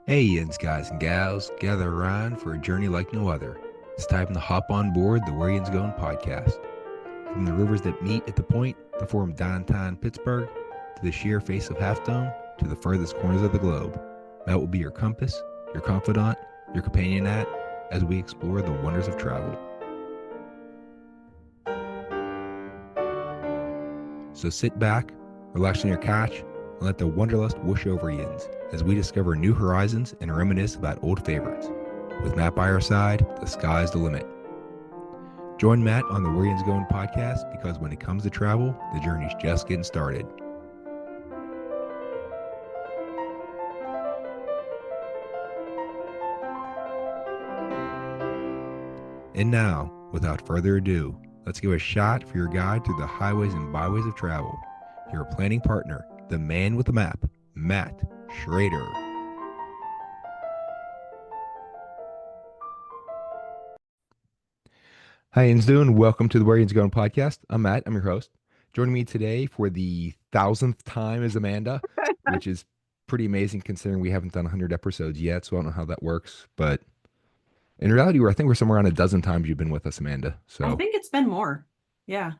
Hey, Yinz guys and gals, gather around for a journey like no other. It's time to hop on board the Yinz Goin podcast. From the rivers that meet at the point to form downtown Pittsburgh, to the sheer face of Half Dome, to the furthest corners of the globe, Matt will be your compass, your confidant, your companion as we explore the wonders of travel. So sit back, relax on your couch, and let the wanderlust whoosh over Yinz as we discover new horizons and reminisce about old favorites. With Matt by our side, the sky's the limit. Join Matt on the Yinz Goin podcast because when it comes to travel, the journey's just getting started. And now, without further ado, let's give a shot for your guide through the highways and byways of travel. Your planning partner, the man with the map, Matt Schraeder. Hi, Yinz doing. Welcome to the Yinz Goin podcast. I'm Matt. I'm your host. Joining me today for the 1000th time is Amanda, which is pretty amazing considering we haven't done 100 episodes yet. So I don't know how that works, but in reality, I think we're somewhere around a dozen times you've been with us, Amanda. I So, think it's been more. Yeah.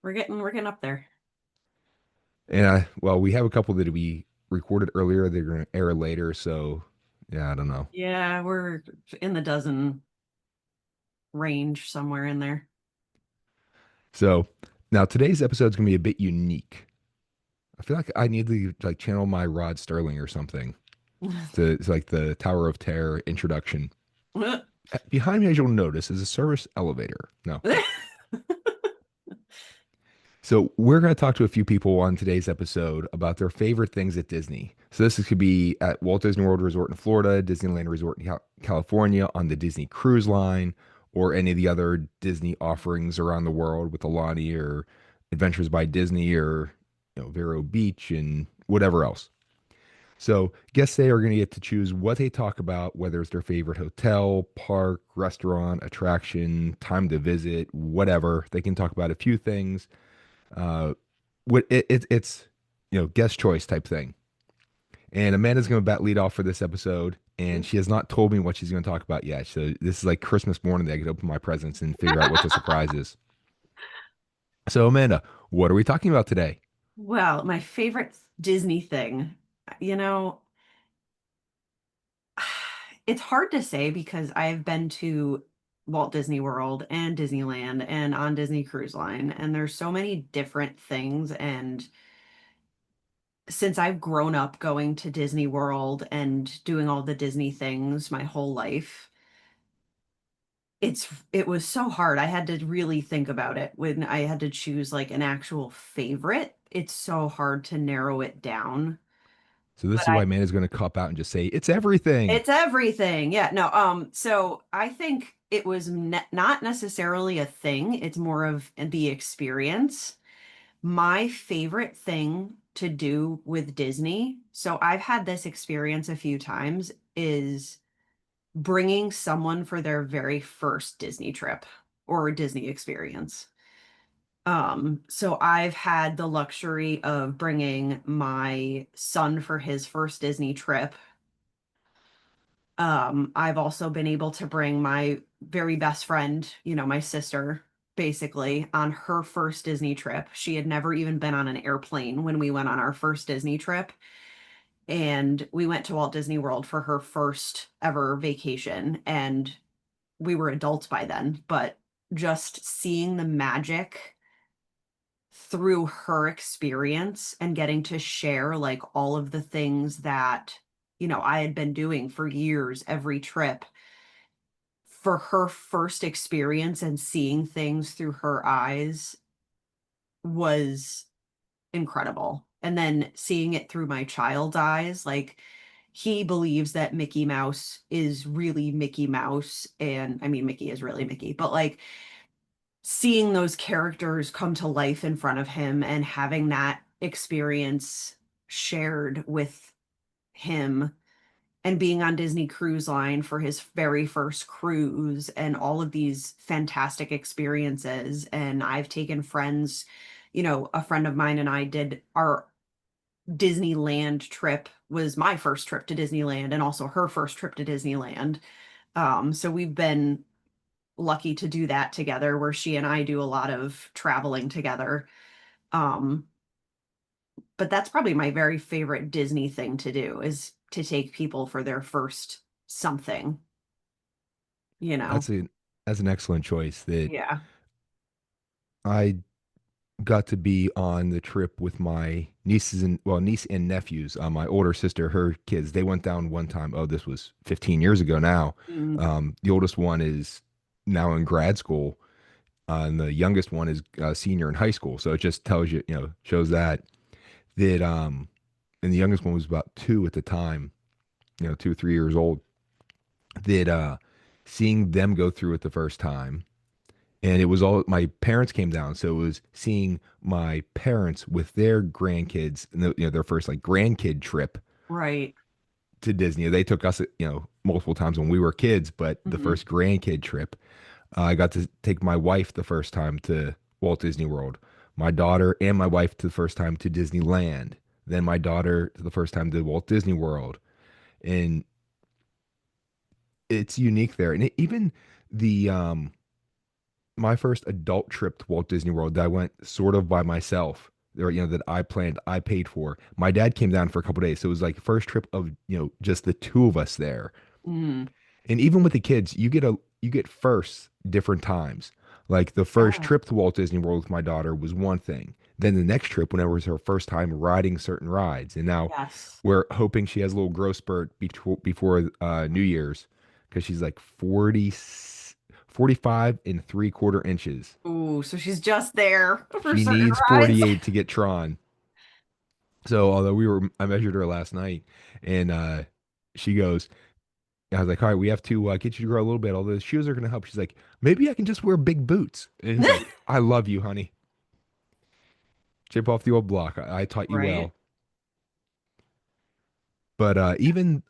We're getting up there. and well, we have a couple that we recorded earlier. They're going to air later. So, yeah, I don't know. Yeah, we're in the dozen range somewhere in there. So now today's episode is going to be a bit unique. I feel like I need to like channel my Rod Sterling or something. It's like the Tower of Terror introduction. Behind me, as you'll notice, is a service elevator. No. So we're going to talk to a few people on today's episode about their favorite things at Disney. So this could be at Walt Disney World Resort in Florida, Disneyland Resort in California, on the Disney Cruise Line, or any of the other Disney offerings around the world with Alani or Adventures by Disney or Vero Beach and whatever else. So guests today are going to get to choose what they talk about, whether it's their favorite hotel, park, restaurant, attraction, time to visit, whatever. They can talk about a few things. It's guest choice type thing. And Amanda's going to bat lead off for this episode, and she has not told me what she's going to talk about yet. So this is like Christmas morning that I could open my presents and figure out what the surprise is. So Amanda, what are we talking about today? Well, my favorite Disney thing, you know, it's hard to say because I've been to Walt Disney World and Disneyland and on Disney Cruise Line, and there's so many different things. And since I've grown up going to Disney World and doing all the Disney things my whole life, it was so hard. I had to really think about it when I had to choose like an actual favorite. It's so hard to narrow it down. So this But is why Amanda's going to cop out and just say it's everything. it's everything. Yeah, no, so I think it was not necessarily a thing. It's more of the experience. My favorite thing to do with Disney, so I've had this experience a few times, is bringing someone for their very first Disney trip or Disney experience. So I've had the luxury of bringing my son for his first Disney trip. I've also been able to bring my very best friend, my sister, basically, on her first Disney trip. She had never even been on an airplane when we went on our first Disney trip. And we went to Walt Disney World for her first ever vacation. And we were adults by then, but just seeing the magic through her experience and getting to share like all of the things that, I had been doing for years, every trip, for her first experience and seeing things through her eyes was incredible. And then seeing it through my child's eyes, like he believes that Mickey Mouse is really Mickey Mouse. And I mean, Mickey is really Mickey, but like seeing those characters come to life in front of him and having that experience shared with him and being on Disney Cruise Line for his very first cruise and all of these fantastic experiences. And I've taken friends, a friend of mine and I did our Disneyland trip was my first trip to Disneyland and also her first trip to Disneyland. So we've been lucky to do that together where she and I do a lot of traveling together. Um, but that's probably my very favorite Disney thing to do is to take people for their first something, you know. That's a that's an excellent choice. That Yeah. I got to be on the trip with my nieces and well, niece and nephews. My older sister, her kids, they went down one time. Oh, this was 15 years ago now. Mm, The oldest one is now in grad school, and the youngest one is a senior in high school. So it just tells you, shows that and the youngest one was about two at the time, 2 or 3 years old. That seeing them go through it the first time, and it was all my parents came down, so it was seeing my parents with their grandkids, and their first like grandkid trip right. to Disney. They took us, multiple times when we were kids, but the Hmm. first grandkid trip, I got to take my wife the first time to Walt Disney World, my daughter and my wife to the first time to Disneyland, then my daughter to the first time to Walt Disney World, and it's unique there, and even the my first adult trip to Walt Disney World that I went sort of by myself, or that I planned, I paid for. My dad came down for a couple days, so it was like first trip of just the two of us there. Mm. And even with the kids, you get first different times. Like the first Yeah. trip to Walt Disney World with my daughter was one thing. Then the next trip, whenever it was her first time riding certain rides, and now Yes. we're hoping she has a little growth spurt before New Year's because she's like 45 3/4 inches. Ooh, so she's just there for She certain needs rides. 48 to get Tron. So although I measured her last night, and she goes, I was like, all right, we have to get you to grow a little bit. All the shoes are going to help. She's like, maybe I can just wear big boots. And he's like, I love you, honey. Chip off the old block. I taught you Right. well. But even,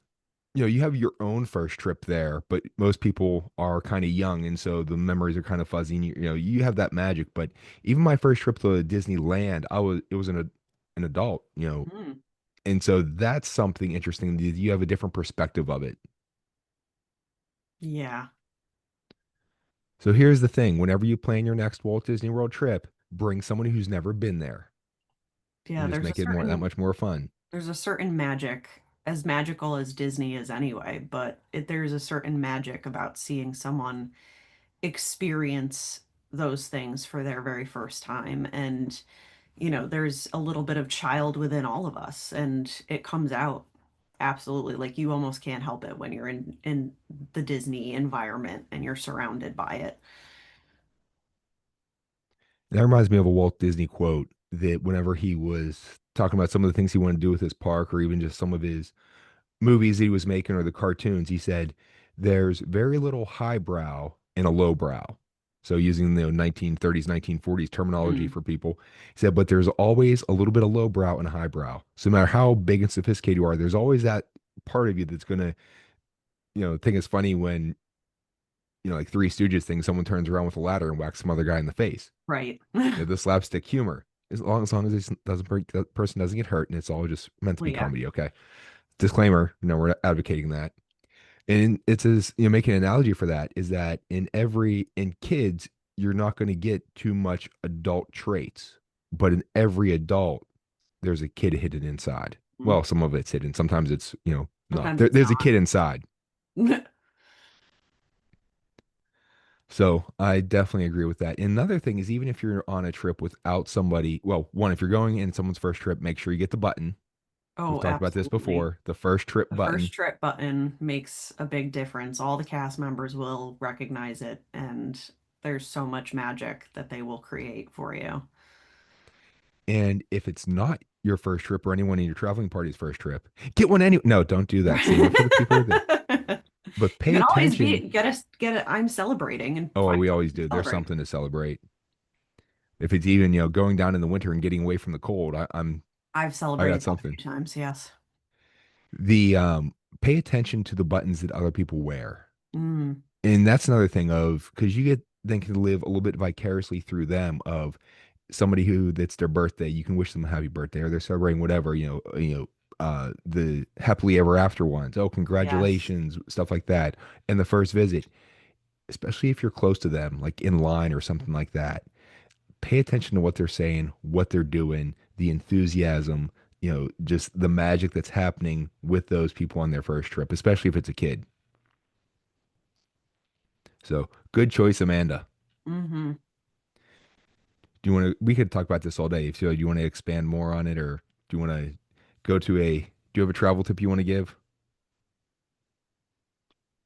you have your own first trip there, but most people are kind of young. And so the memories are kind of fuzzy. And you have that magic. But even my first trip to Disneyland, it was an adult, Mm. and so that's something interesting. You have a different perspective of it. Yeah. So here's the thing: whenever you plan your next Walt Disney World trip, bring someone who's never been there, and Yeah, just make it that much more fun. there's a certain magic, as magical as Disney is anyway, but there's a certain magic about seeing someone experience those things for their very first time. And, there's a little bit of child within all of us, and it comes out absolutely. Like you almost can't help it when you're in the Disney environment and you're surrounded by it. That reminds me of a Walt Disney quote that whenever he was talking about some of the things he wanted to do with his park, or even just some of his movies that he was making or the cartoons, he said, "There's very little highbrow and a lowbrow." So using the 1930s, 1940s terminology Mm, for people, he said, but there's always a little bit of lowbrow and a highbrow. So no matter how big and sophisticated you are, there's always that part of you that's gonna, think it's funny when, like Three Stooges thing, someone turns around with a ladder and whacks some other guy in the face. right. The slapstick humor. As long as that person doesn't get hurt and it's all just meant to Well, be yeah. comedy, okay? Disclaimer, we're not advocating that. And it's as making an analogy for that is that in kids, you're not going to get too much adult traits, but in every adult, there's a kid hidden inside. Mm. Well, some of it's hidden. Sometimes it's, not. Sometimes it's There's a kid inside. not. So I definitely agree with that. And another thing is, even if you're on a trip without somebody, well, one, if you're going in someone's first trip, make sure you get the button. We've Oh, talked about this absolutely. before. The first trip The first button. trip button makes a big difference. All the cast members will recognize it, and there's so much magic that they will create for you. And if it's not your first trip or anyone in your traveling party's first trip, get one anyway. No, don't do that. Save it for the people who are there. But You pay can always attention. get it. I'm celebrating and Oh, find we something always to do. There's celebrate. something to celebrate. If it's even, going down in the winter and getting away from the cold, I've I got celebrated that a something. few times, yes. The Pay attention to the buttons that other people wear. Mm, And that's another thing of because you get then can live a little bit vicariously through them of somebody who that's their birthday. You can wish them a happy birthday or they're celebrating whatever, the happily ever after ones. Oh, Yes. congratulations, stuff like that. And the first visit, especially if you're close to them, like in line or something like that, pay attention to what they're saying, what they're doing, the enthusiasm, just the magic that's happening with those people on their first trip, especially if it's a kid. So good choice, Amanda. Mm-hmm. Do you want to, we could talk about this all day. If you, do you want to expand more on it, or do you want to go to do you have a travel tip you want to give?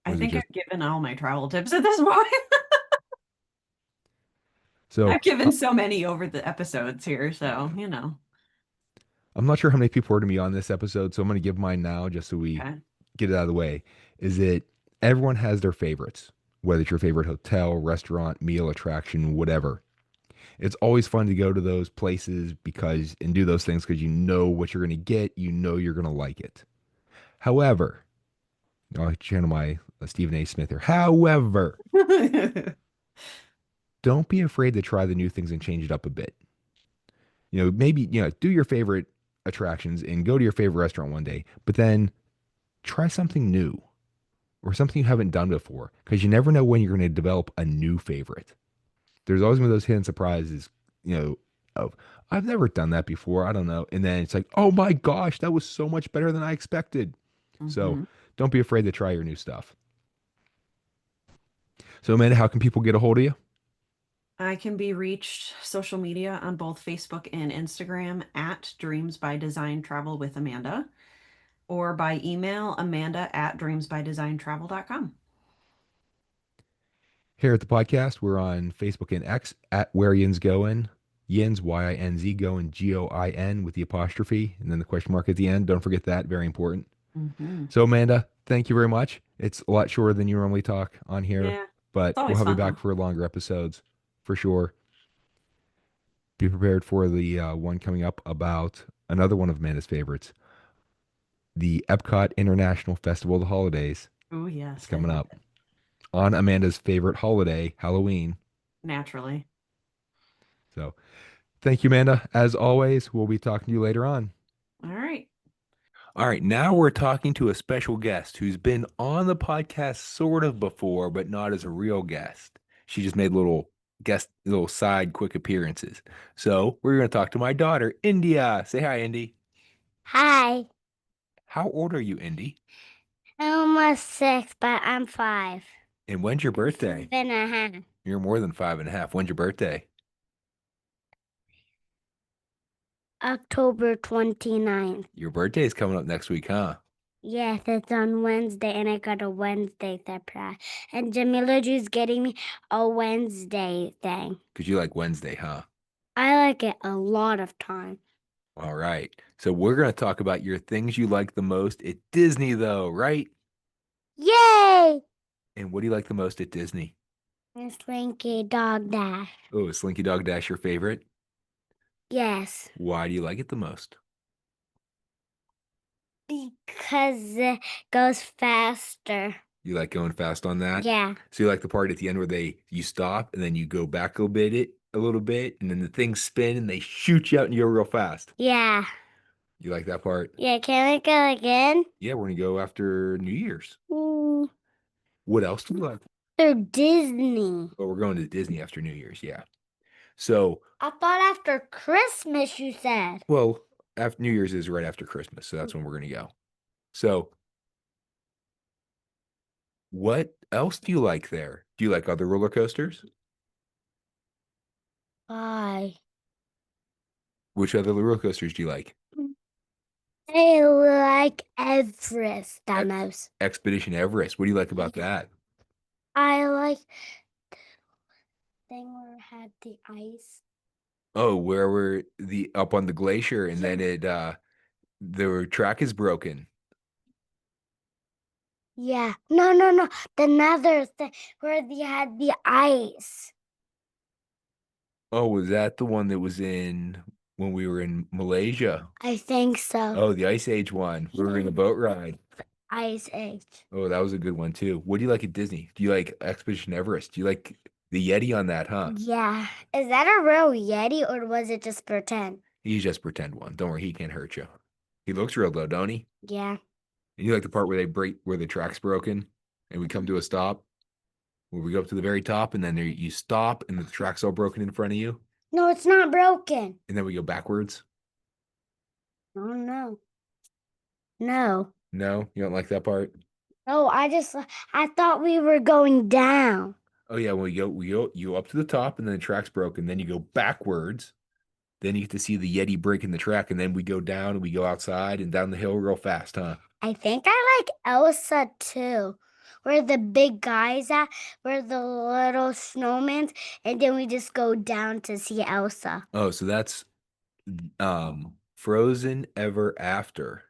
Or I is it think just, I've given all my travel tips at this point. so I've given so many over the episodes here, so I'm not sure how many people are going to be on this episode, so I'm going to give mine now just so we Okay. get it out of the way. Is that everyone has their favorites, whether it's your favorite hotel, restaurant, meal, attraction, whatever. It's always fun to go to those places because and do those things because you know what you're going to get, you know you're going to like it. However, I'll channel my Stephen A. Smith here. However, don't be afraid to try the new things and change it up a bit. Maybe, do your favorite attractions and go to your favorite restaurant one day, but then try something new or something you haven't done before because you never know when you're going to develop a new favorite. There's always going to be those hidden surprises, of I've never done that before. I don't know. And then it's like, oh my gosh, that was so much better than I expected. So hmm don't be afraid to try your new stuff. So, Amanda, how can people get a hold of you? I can be reached social media on both Facebook and Instagram at Dreams by Design Travel with Amanda, or by email Amanda at dreamsbydesigntravel.com. Here at the podcast, we're on Facebook and X at Where Yinz Goin. Yinz, Y-I-N-Z, Goin, Goin with the apostrophe and then the question mark at the end. Don't forget that. Very important. hmm So, Amanda, thank you very much. It's a lot shorter than you normally talk on here, Yeah, but it's we'll always have you fun back though. for longer episodes for sure. Be prepared for the one coming up about another one of Amanda's favorites, the Epcot International Festival of the Holidays. Oh, It's yes, I coming love up it. on Amanda's favorite holiday, Halloween. Naturally. So, thank you, Amanda. As always, we'll be talking to you later on. All right. All right, now we're talking to a special guest who's been on the podcast sort of before, but not as a real guest. She just made little side quick appearances. So we're going to talk to my daughter, India. Say hi, Indy. Hi, How old are you, Indy? I'm almost 6, but I'm 5. And when's your birthday? 5.5. You're more than 5.5. When's your birthday? October 29th. Your birthday is coming up next week, huh? Yes, it's on Wednesday, and I got a Wednesday surprise. And Jamila is getting me a Wednesday thing. Because you like Wednesday, huh? I like it a lot of time. All right. So we're going to talk about your things you like the most at Disney, though, right? Yay! And what do you like the most at Disney? Miss Slinky Dog Dash. Oh, is Slinky Dog Dash your favorite? Yes, Why do you like it the most? because it goes faster. You like going fast on that? Yeah, So you like the part at the end where you stop and then you go back a little bit, and then the things spin and they shoot you out and you go real fast. yeah. You like that part? Yeah, can we go again? Yeah, we're gonna go after New Year's. Mm, What else do you like? they're Disney. Oh, we're going to Disney after New Year's, yeah. So, I thought after Christmas you said. well, after New Year's is right after Christmas, so that's when we're gonna go. So, what else do you like there? Do you like other roller coasters? Why? Which other roller coasters do you like? I like Everest the Ex- most. Expedition Everest. What do you like about that? I like thing where it had the ice. Oh, where we're the up on the glacier and then the track is broken. Yeah. No, no, no. The another thing where they had the ice. Oh, was that the one that was in when we were in Malaysia? I think so. Oh, the Ice Age one. We were in a boat ride. Ice Age. Oh, that was a good one too. What do you like at Disney? Do you like Expedition Everest? Do you like the Yeti on that, huh? Yeah. Is that a real Yeti or was it just pretend? He's just pretend one. Don't worry, he can't hurt you. He looks real though, don't he? Yeah. And you like the part where they break where the track's broken and we come to a stop, where we go up to the very top and then there you stop and the track's all broken in front of you, No, it's not broken. and then we go backwards. Oh no. No. No, you don't like that part? No, I thought we were going down. Oh yeah, when you go up to the top and then the track's broken, then you go backwards. Then you get to see the Yeti breaking the track, and then we go down and we go outside and down the hill real fast, huh? I think I like Elsa too. Where the big guys at, where the little snowmans, and then we just go down to see Elsa. Oh, so that's Frozen Ever After.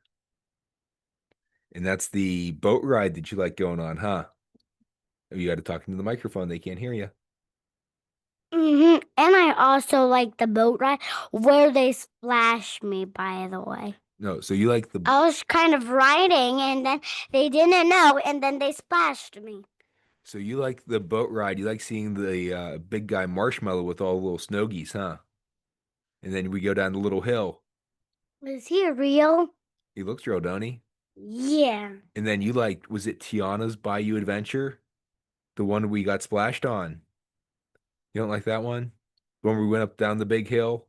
And that's the boat ride that you like going on, huh? Oh, you got to talk into the microphone. They can't hear you. And I also like the boat ride where they splash me, by the way. No, so you like the I was kind of riding and then they didn't know and then they splashed me. so you like the boat ride. You like seeing the big guy Marshmallow with all the little snow geese, huh? And then we go down the little hill. Is he real? He looks real, don't he? Yeah. And then you like, was it Tiana's Bayou Adventure? The one we got splashed on. You don't like that one? The one where we went up down the big hill?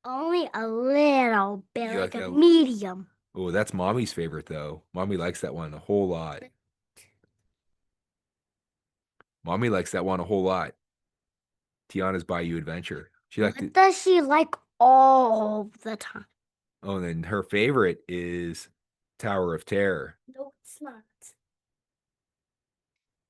Only a little bit, You like like a that? medium. Oh, that's Mommy's favorite though. Mommy likes that one a whole lot. Mommy likes that one a whole lot. Tiana's Bayou Adventure. She liked What it. does she like all the time? Oh, and then her favorite is Tower of Terror. No, it's not.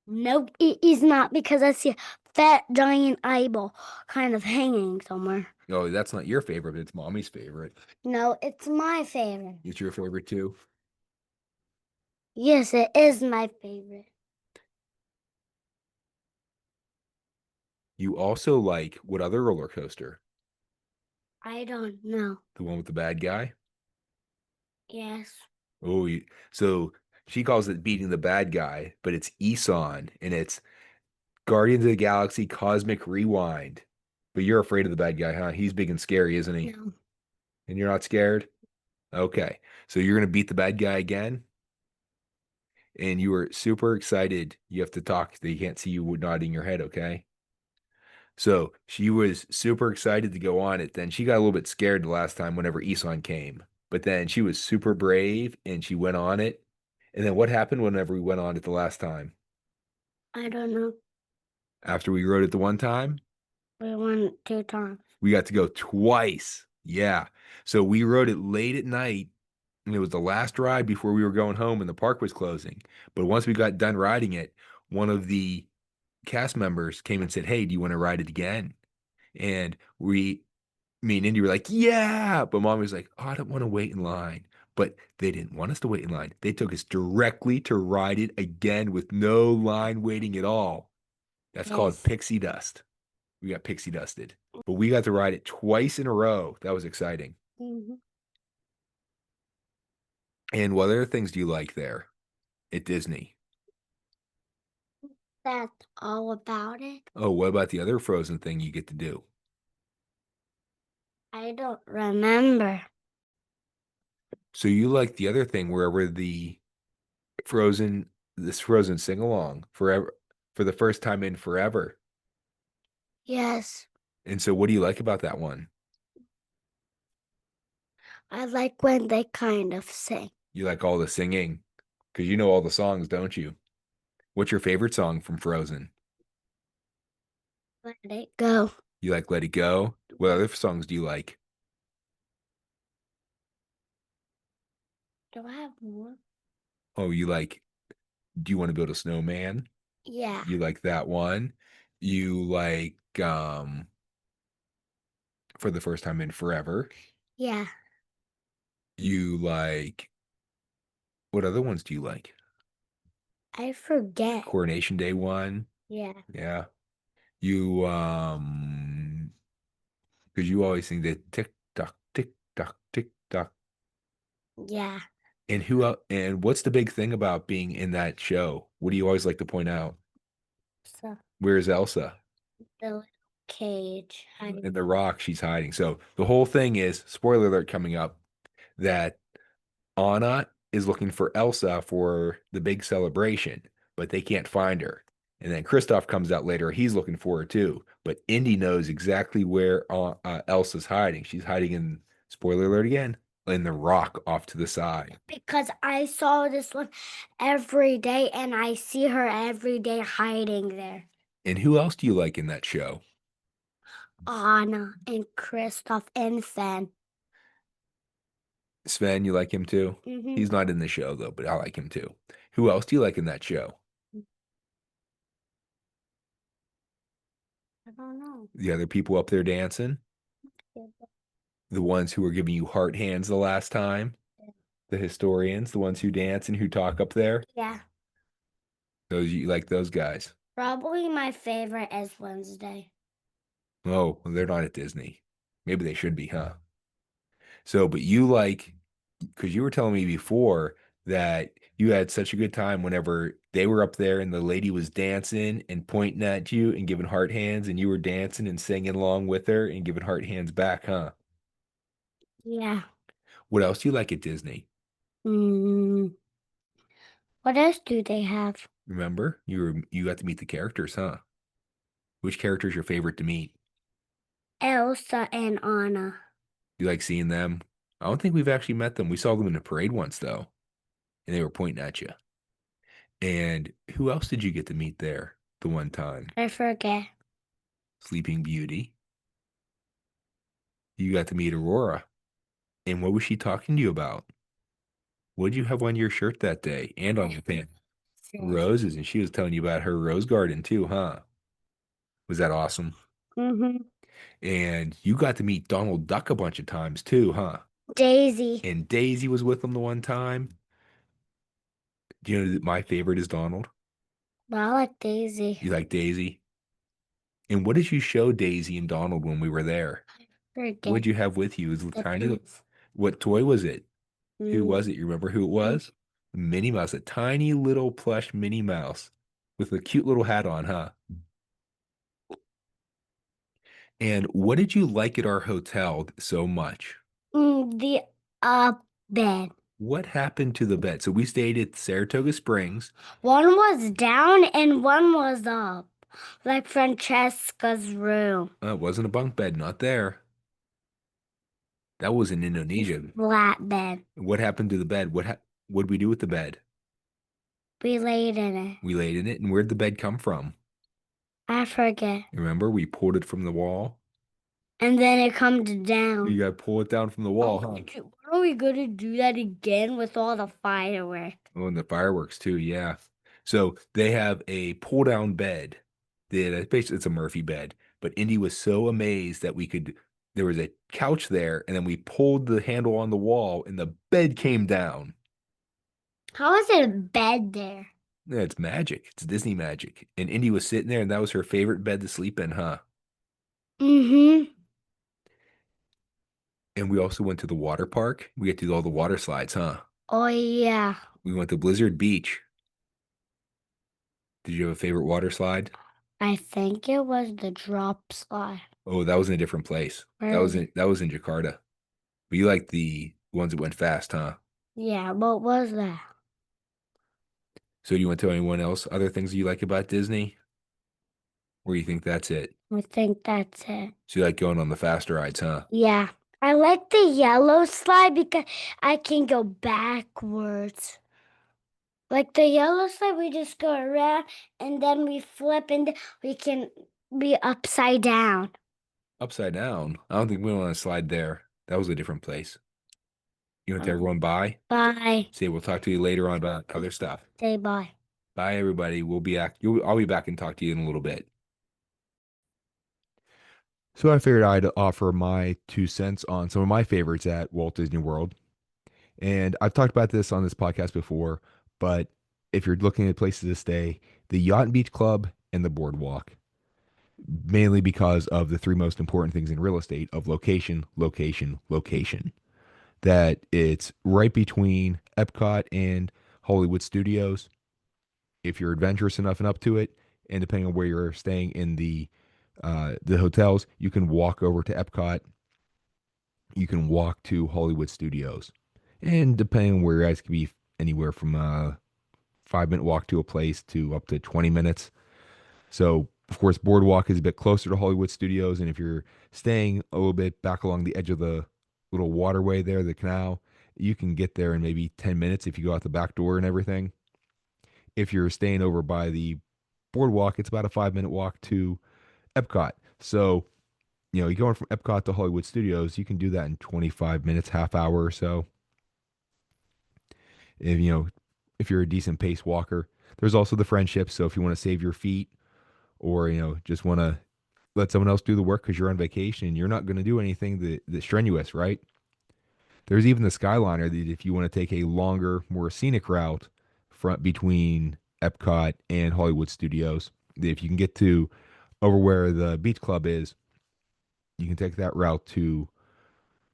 No, it is not because I see a fat giant eyeball kind of hanging somewhere. Oh, that's not your favorite, but it's Mommy's favorite. No, it's my favorite. It's your favorite too. Yes, it is my favorite. You also like what other roller coaster? I don't know. The one with the bad guy? Yes. Oh, so she calls it beating the bad guy, but it's Isan and it's Guardians of the Galaxy Cosmic Rewind. But you're afraid of the bad guy, huh? He's big and scary, isn't he? No. And you're not scared? Okay. So you're gonna beat the bad guy again? And you were super excited. You have to talk. They can't see you nodding your head, okay? So she was super excited to go on it. Then she got a little bit scared the last time whenever Isan came. But then she was super brave and she went on it. And then what happened whenever we went on it the last time? I don't know. After we rode it the one time, We went 2 times. we got to go twice. Yeah. So we rode it late at night, and it was the last ride before we were going home and the park was closing. But once we got done riding it, one of the cast members came and said, "Hey, do you want to ride it again?" And me and Indy were like, "Yeah." But Mom was like, "Oh, I don't want to wait in line." But they didn't want us to wait in line. They took us directly to ride it again with no line waiting at all. That's called Yes. pixie dust. We got pixie dusted. But we got to ride it twice in a row. That was exciting. Mhm. And what other things do you like there at Disney? That's all about it. Oh, what about the other Frozen thing you get to do? I don't remember. So you like the other thing wherever this Frozen sing along forever for the first time in forever. Yes. And so what do you like about that one? I like when they kind of sing. You like all the singing because you know all the songs, don't you? What's your favorite song from Frozen? Let it go. You like Let It Go? What other songs do you like? Do I have more? Oh, you like Do You Want to Build a Snowman? Yeah. You like that one. You like For the First Time in Forever. Yeah. You like what other ones do you like? I forget. Coronation Day one. Yeah. Yeah. You because you always sing the tick tock, tick tock. Yeah. And who else, and what's the big thing about being in that show? What do you always like to point out? So Where's Elsa? the little cage. In the rock, she's hiding. So the whole thing is, spoiler alert coming up, that Anna is looking for Elsa for the big celebration, but they can't find her. And then Kristoff comes out later. He's looking for her too. But Indy knows exactly where Elsa's hiding. She's hiding in, spoiler alert again, in the rock off to the side. Because I saw this one every day and I see her every day hiding there. And who else do you like in that show? Anna and Kristoff and Sven. Sven, you like him too? Mm-hmm. He's not in the show though, but I like him too. Who else do you like in that show? I don't know. The other people up there dancing? The ones who were giving you heart hands the last time? The historians, the ones who dance and who talk up there? Yeah. Those you like those guys? Probably my favorite is Wednesday. Oh, well, they're not at Disney. Maybe they should be, huh? So, but you like, because you were telling me before that you had such a good time whenever they were up there and the lady was dancing and pointing at you and giving heart hands, and you were dancing and singing along with her and giving heart hands back, huh? Yeah. What else do you like at Disney? Mm. What else do they have? Remember, you got to meet the characters, huh? Which character is your favorite to meet? Elsa and Anna. You like seeing them? I don't think we've actually met them. We saw them in the parade once, though, and they were pointing at you. And who else did you get to meet there the one time? I forget. Sleeping Beauty. You got to meet Aurora. And what was she talking to you about? What did you have on your shirt that day and on your pants? Roses, and she was telling you about her rose garden too, huh? Was that awesome? Mm-hmm. And you got to meet Donald Duck a bunch of times too, huh? Daisy. And Daisy was with them the one time. Do you know that my favorite is Donald? But I like Daisy. You like Daisy? And what did you show Daisy and Donald when we were there? Forget. What'd you have with you? It was the kind of, pants. what toy was it? Who Mm. was it? You remember who it was? Minnie Mouse, a tiny little plush Minnie Mouse with a cute little hat on, huh? And what did you like at our hotel so much? The bed. What happened to the bed? So we stayed at Saratoga Springs. One was down and one was up, like Francesca's room. It wasn't a bunk bed, not there. That was in Indonesia. Flat bed. What happened to the bed? What'd we do with the bed? We laid in it. We laid in it, and where'd the bed come from? I forget. Remember, we pulled it from the wall. And then it comes down. You gotta pull it down from the wall, huh? When are we gonna do that again with all the fireworks? Oh, and the fireworks too, yeah. So they have a pull-down bed. Basically, it's a Murphy bed. But Indy was so amazed that there was a couch there, and then we pulled the handle on the wall, and the bed came down. How is it a bed there? Yeah, it's magic. It's Disney magic. And Indy was sitting there, and that was her favorite bed to sleep in, huh? Mm-hmm. And we also went to the water park. We get to do all the water slides, huh? Oh, yeah. We went to Blizzard Beach. Did you have a favorite water slide? I think it was the drop slide. Oh, that was in a different place. That was in Jakarta. But you like the ones that went fast, huh? Yeah, what was that? So do you want to tell anyone else other things you like about Disney? Or you think that's it? I think that's it. So you like going on the fast rides, huh? Yeah. I like the yellow slide because I can go backwards. Like the yellow slide, we just go around and then we flip and we can be upside down. Upside down. I don't think we went on a slide there. That was a different place. You want to tell everyone bye? Bye. Say we'll talk to you later on about other stuff. Say bye. Bye, everybody. We'll be back. I'll be back and talk to you in a little bit. So I figured I'd offer my 2 cents on some of my favorites at Walt Disney World. And I've talked about this on this podcast before, but if you're looking at places to stay, the Yacht and Beach Club and the Boardwalk, mainly because of the three most important things in real estate of location, location, location. That it's right between Epcot and Hollywood Studios. If you're adventurous enough and up to it, and depending on where you're staying in the hotels, you can walk over to Epcot. You can walk to Hollywood Studios. And depending on where you're at, it could be anywhere from a 5 minute walk to a place to up to 20 minutes. So, of course, Boardwalk is a bit closer to Hollywood Studios. And if you're staying a little bit back along the edge of the little waterway there, the canal, you can get there in maybe 10 minutes if you go out the back door and everything. If you're staying over by the Boardwalk, it's about a 5 minute walk to Epcot. So, you're going from Epcot to Hollywood Studios, you can do that in 25 minutes, half hour or so. If, if you're a decent pace walker, there's also the friendship. So if you want to save your feet or, just want to let someone else do the work because you're on vacation, you're not going to do anything that's strenuous, right? There's even the Skyliner that if you want to take a longer, more scenic route front between Epcot and Hollywood Studios, if you can get to over where the beach club is, you can take that route to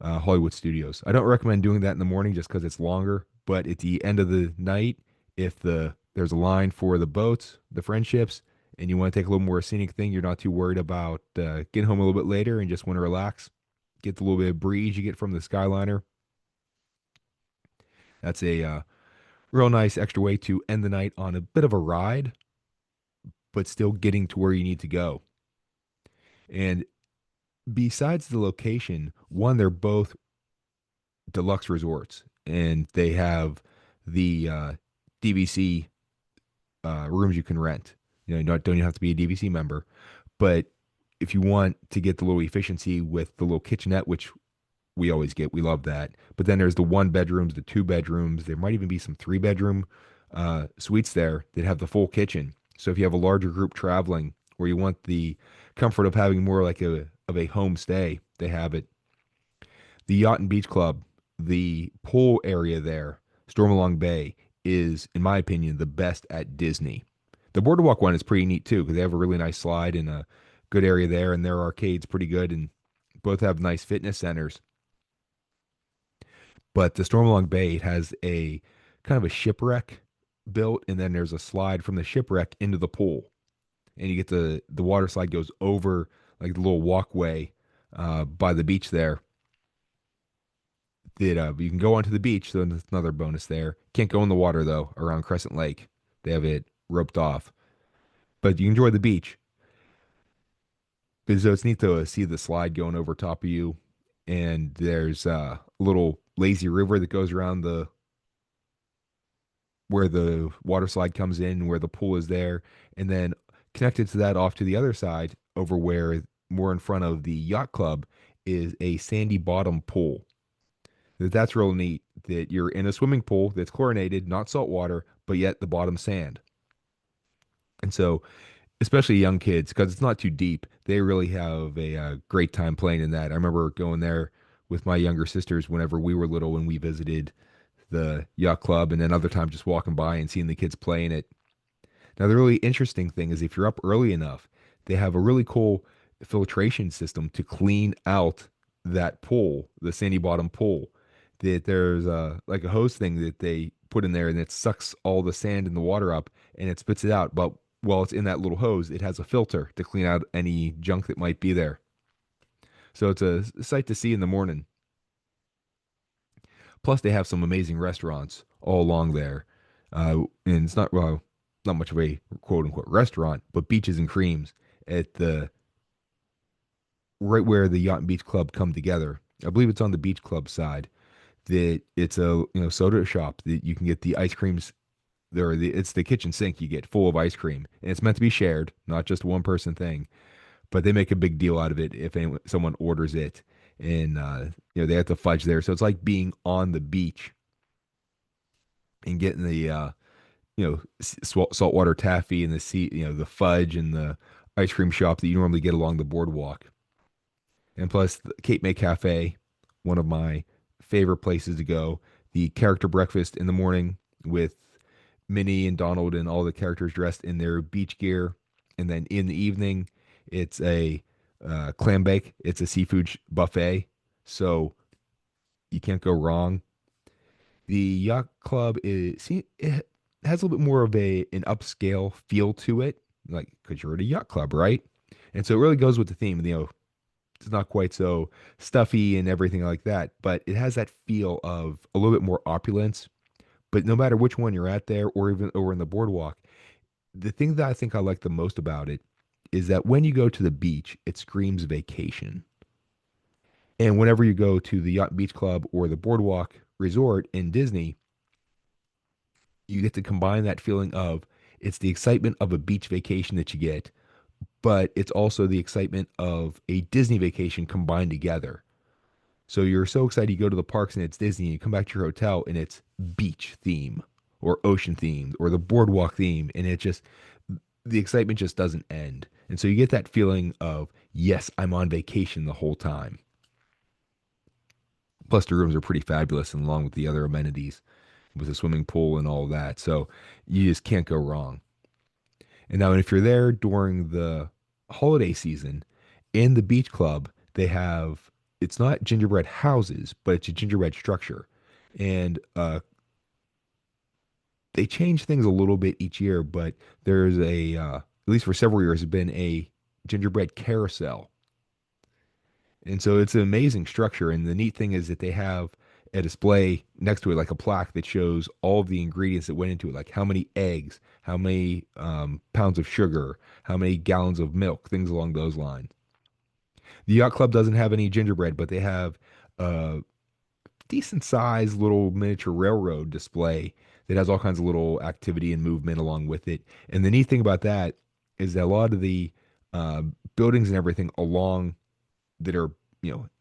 Hollywood Studios. I don't recommend doing that in the morning just because it's longer, but at the end of the night, if there's a line for the boats, the friendships, and you want to take a little more scenic thing, you're not too worried about getting home a little bit later and just want to relax, get the little bit of breeze you get from the Skyliner. That's a real nice extra way to end the night on a bit of a ride, but still getting to where you need to go. And besides the location, one, they're both deluxe resorts, and they have the DVC rooms you can rent. You don't even have to be a DVC member, but if you want to get the little efficiency with the little kitchenette, which we always get, we love that. But then there's the one bedrooms, the two bedrooms. There might even be some three bedroom suites there that have the full kitchen. So if you have a larger group traveling, or you want the comfort of having more like a home stay, they have it. The Yacht and Beach Club, the pool area there, Stormalong Bay, is, in my opinion, the best at Disney. The Boardwalk one is pretty neat too because they have a really nice slide and a good area there, and their arcade's pretty good, and both have nice fitness centers. But the Stormalong Bay has a kind of a shipwreck built, and then there's a slide from the shipwreck into the pool, and you get the water slide goes over like the little walkway by the beach there. That you can go onto the beach, so that's another bonus there. Can't go in the water though around Crescent Lake. They have it roped off, but you enjoy the beach. Because it's neat to see the slide going over top of you, and there's a little lazy river that goes around the where the water slide comes in, where the pool is there, and then connected to that off to the other side, over where more in front of the yacht club is a sandy bottom pool. That's real neat that you're in a swimming pool that's chlorinated, not salt water, but yet the bottom sand. And so, especially young kids, because it's not too deep, they really have a great time playing in that. I remember going there with my younger sisters whenever we were little when we visited the yacht club, and then other times just walking by and seeing the kids playing it. Now, the really interesting thing is if you're up early enough, they have a really cool filtration system to clean out that pool, the sandy bottom pool. That there's like a hose thing that they put in there, and it sucks all the sand and the water up and it spits it out. But while it's in that little hose, it has a filter to clean out any junk that might be there. So it's a sight to see in the morning. Plus, they have some amazing restaurants all along there. And it's not, well, not much of a quote unquote restaurant, but Beaches and Creams at the right where the Yacht and Beach Club come together. I believe it's on the Beach Club side. That it's a soda shop that you can get the ice creams there. It's the kitchen sink you get full of ice cream, and it's meant to be shared, not just a one person thing. But they make a big deal out of it if someone orders it, and they have to fudge there. So it's like being on the beach and getting the saltwater taffy and the sea, the fudge and the ice cream shop that you normally get along the boardwalk. And plus, the Cape May Cafe, one of my favorite places to go. The character breakfast in the morning with Minnie and Donald and all the characters dressed in their beach gear. And then in the evening, it's a clam bake. It's a seafood buffet. So you can't go wrong. The yacht club it has a little bit more of an upscale feel to it, like because you're at a yacht club, right? And so it really goes with the theme. It's not quite so stuffy and everything like that, but it has that feel of a little bit more opulence. But no matter which one you're at there or even over in the boardwalk, the thing that I think I like the most about it is that when you go to the beach, it screams vacation. And whenever you go to the Yacht and Beach Club or the Boardwalk Resort in Disney, you get to combine that feeling of it's the excitement of a beach vacation that you get, but it's also the excitement of a Disney vacation combined together. So you're so excited you go to the parks and it's Disney, and you come back to your hotel and it's beach theme or ocean themed or the boardwalk theme, and it just the excitement just doesn't end. And so you get that feeling of, yes, I'm on vacation the whole time. Plus the rooms are pretty fabulous and along with the other amenities with the swimming pool and all that. So you just can't go wrong. And now if you're there during the holiday season in the beach club, they have it's not gingerbread houses, but it's a gingerbread structure. And they change things a little bit each year, but there's at least for several years, has been a gingerbread carousel. And so it's an amazing structure. And the neat thing is that they have a display next to it, like a plaque that shows all of the ingredients that went into it, like how many eggs, how many pounds of sugar, how many gallons of milk, things along those lines. The yacht club doesn't have any gingerbread, but they have a decent sized little miniature railroad display that has all kinds of little activity and movement along with it. And the neat thing about that is that a lot of the uh, buildings and everything along that are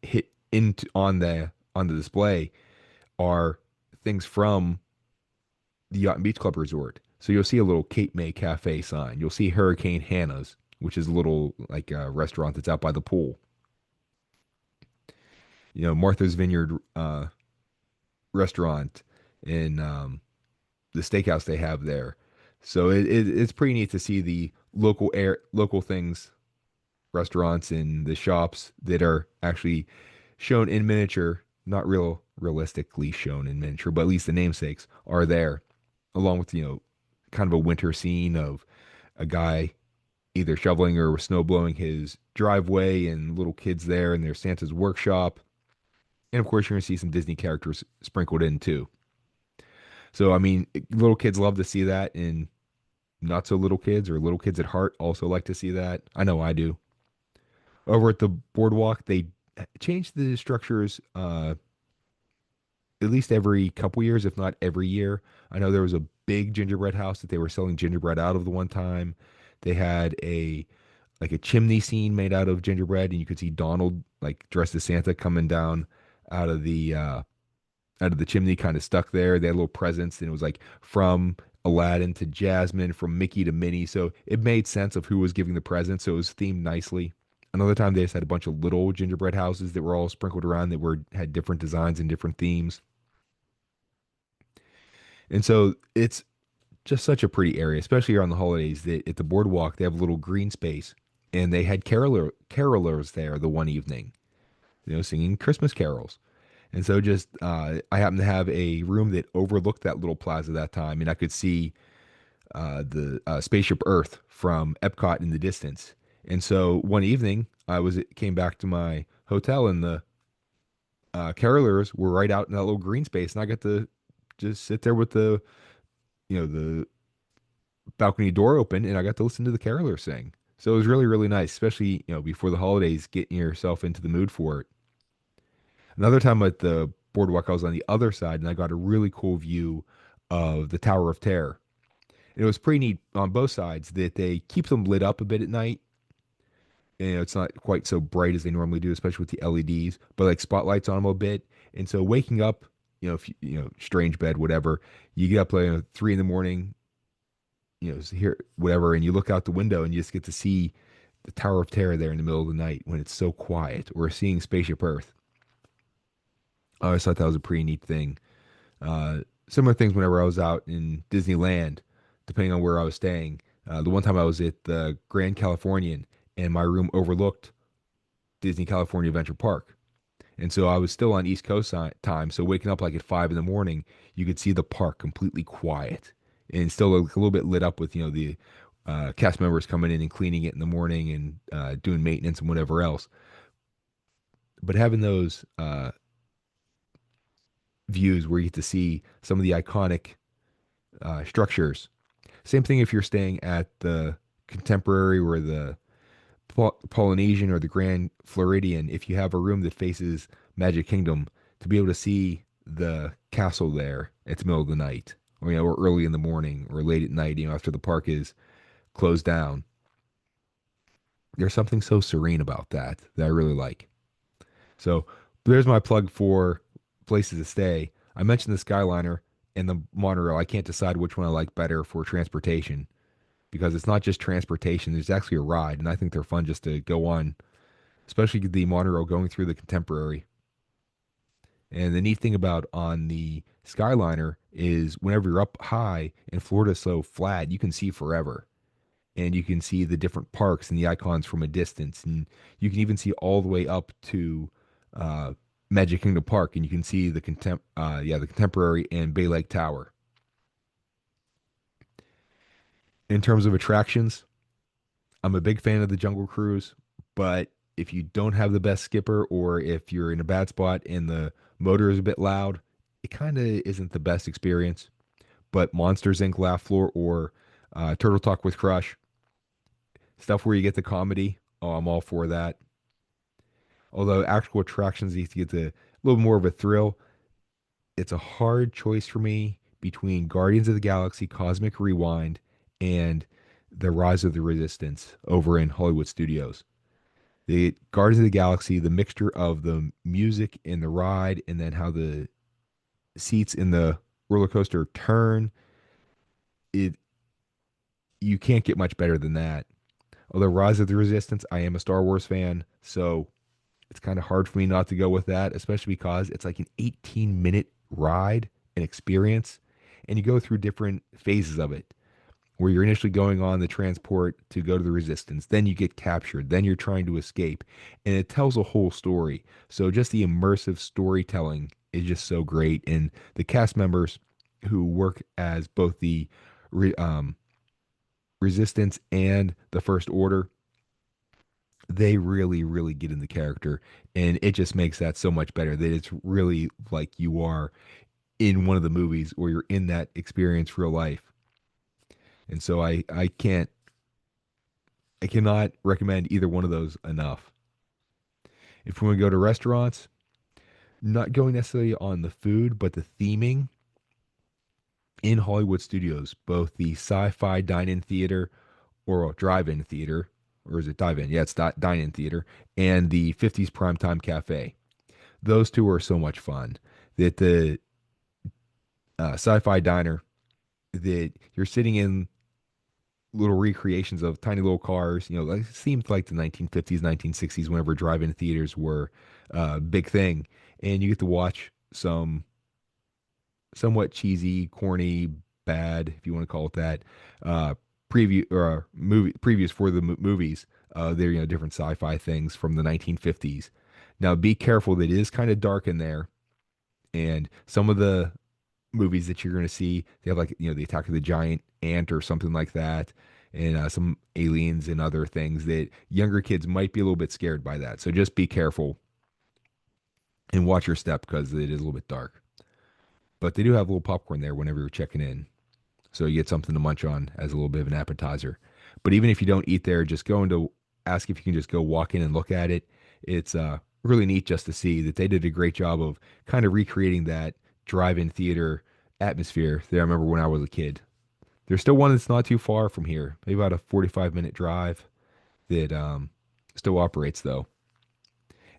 hit into on the display are things from the Yacht and Beach Club Resort. So you'll see a little Cape May Cafe sign. You'll see Hurricane Hannah's, which is a little like a restaurant that's out by the pool. Martha's Vineyard restaurant in the steakhouse they have there. So it's pretty neat to see the local things, restaurants and the shops that are actually shown in miniature, not realistically shown in miniature, but at least the namesakes are there, along with kind of a winter scene of a guy either shoveling or snow blowing his driveway and little kids there and their Santa's workshop. And of course, you're going to see some Disney characters sprinkled in too. So, I mean, little kids love to see that, and not so little kids or little kids at heart also like to see that. I know I do. Over at the boardwalk, they change the structures at least every couple years, if not every year. I know there was a big gingerbread house that they were selling gingerbread out of the one time. They had a chimney scene made out of gingerbread, and you could see Donald like dressed as Santa coming down out of the uh, out of the chimney, kind of stuck there. They had little presents, and it was like from Aladdin to Jasmine, from Mickey to Minnie. So it made sense of who was giving the presents. So it was themed nicely. Another time they just had a bunch of little gingerbread houses that were all sprinkled around that were had different designs and different themes. And so it's just such a pretty area, especially around the holidays. That at the boardwalk, they have a little green space, and they had carolers there the one evening, singing Christmas carols. And so just I happened to have a room that overlooked that little plaza that time, and I could see the spaceship Earth from Epcot in the distance. And so one evening, came back to my hotel, and the carolers were right out in that little green space, and I got to just sit there with the balcony door open, and I got to listen to the carolers sing. So it was really, really nice, especially before the holidays, getting yourself into the mood for it. Another time at the boardwalk, I was on the other side, and I got a really cool view of the Tower of Terror. And it was pretty neat on both sides that they keep them lit up a bit at night. And, it's not quite so bright as they normally do, especially with the LEDs, but like spotlights on them a bit. And so waking up, if strange bed, whatever, you get up like 3 in the morning, here, whatever, and you look out the window and you just get to see the Tower of Terror there in the middle of the night when it's so quiet, or seeing Spaceship Earth. I always thought that was a pretty neat thing. Similar things whenever I was out in Disneyland, depending on where I was staying. The one time I was at the Grand Californian, and my room overlooked Disney California Adventure Park. And so I was still on East Coast time. So waking up like at 5 in the morning, you could see the park completely quiet and still a little bit lit up with, the cast members coming in and cleaning it in the morning and doing maintenance and whatever else. But having those views where you get to see some of the iconic structures. Same thing if you're staying at the Contemporary or the Polynesian or the Grand Floridian. If you have a room that faces Magic Kingdom, to be able to see the castle there at the middle of the night, or or early in the morning, or late at night, after the park is closed down. There's something so serene about that I really like. So there's my plug for places to stay. I mentioned the Skyliner and the monorail. I can't decide which one I like better for transportation because it's not just transportation. There's actually a ride, and I think they're fun just to go on, especially the monorail going through the Contemporary. And the neat thing about on the Skyliner is whenever you're up high and Florida's so flat, you can see forever. And you can see the different parks and the icons from a distance. And you can even see all the way up to uh, Magic Kingdom Park, and you can see the Contemporary and Bay Lake Tower. In terms of attractions, I'm a big fan of the Jungle Cruise, but if you don't have the best skipper or if you're in a bad spot and the motor is a bit loud, it kind of isn't the best experience. But Monsters Inc. Laugh Floor or Turtle Talk with Crush, stuff where you get the comedy, oh, I'm all for that. Although actual attractions you get a little more of a thrill, it's a hard choice for me between Guardians of the Galaxy Cosmic Rewind and The Rise of the Resistance over in Hollywood Studios. The Guardians of the Galaxy, the mixture of the music in the ride and then how the seats in the roller coaster turn, it you can't get much better than that. Although Rise of the Resistance, I am a Star Wars fan, so it's kind of hard for me not to go with that, especially because it's like an 18-minute ride and experience, and you go through different phases of it. Where you're initially going on the transport to go to the Resistance, then you get captured, then you're trying to escape, and it tells a whole story. So just the immersive storytelling is just so great, and the cast members who work as both the re, Resistance and the First Order, they really, really get in the character, and it just makes that so much better. That it's really like you are in one of the movies, or you're in that experience real life. And so I cannot recommend either one of those enough. If we want to go to restaurants, not going necessarily on the food, but the theming in Hollywood studios, both the sci-fi dine-in theater or drive-in theater, or is it dive-in? Yeah, it's dine-in theater, and the 50s Primetime Cafe. Those two are so much fun. That the sci-fi diner, that you're sitting in little recreations of tiny little cars. Like it seemed like the 1950s, 1960s, whenever drive-in theaters were a big thing, and you get to watch some somewhat cheesy, corny, bad, if you want to call it that, uh, preview or movie previews for the movies. They're different sci-fi things from the 1950s. Now, be careful; that it is kind of dark in there, and some of the movies that you're going to see, they have like the Attack of the Giant Ant or something like that, and some aliens and other things that younger kids might be a little bit scared by that. So just be careful and watch your step because it is a little bit dark. But they do have a little popcorn there whenever you're checking in, so you get something to munch on as a little bit of an appetizer. But even if you don't eat there, just going to ask if you can just go walk in and look at it. It's really neat just to see that they did a great job of kind of recreating that drive-in theater atmosphere that I remember when I was a kid. There's still one that's not too far from here, maybe about a 45-minute drive that still operates though.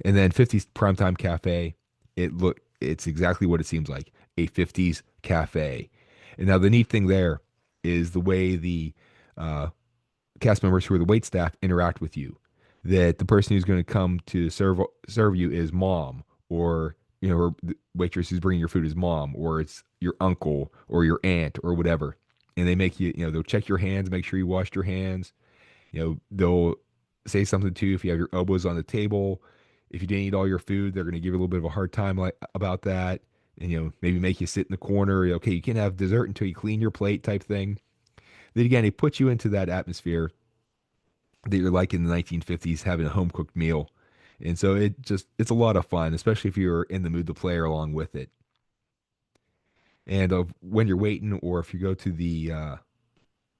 And then 50s Primetime Cafe, it's exactly what it seems like, a 50s cafe. And now the neat thing there is the way the uh, cast members who are the wait staff interact with you. That the person who's going to come to serve you is mom, or her the waitress who's bringing your food is mom, or it's your uncle or your aunt or whatever. And they make you, they'll check your hands, make sure you washed your hands. They'll say something to you if you have your elbows on the table. If you didn't eat all your food, they're going to give you a little bit of a hard time about that, and maybe make you sit in the corner. Okay, you can't have dessert until you clean your plate, type thing. Then again, they put you into that atmosphere that you're like in the 1950s having a home cooked meal. And so it's a lot of fun, especially if you're in the mood to play along with it. And when you're waiting, or if you go to the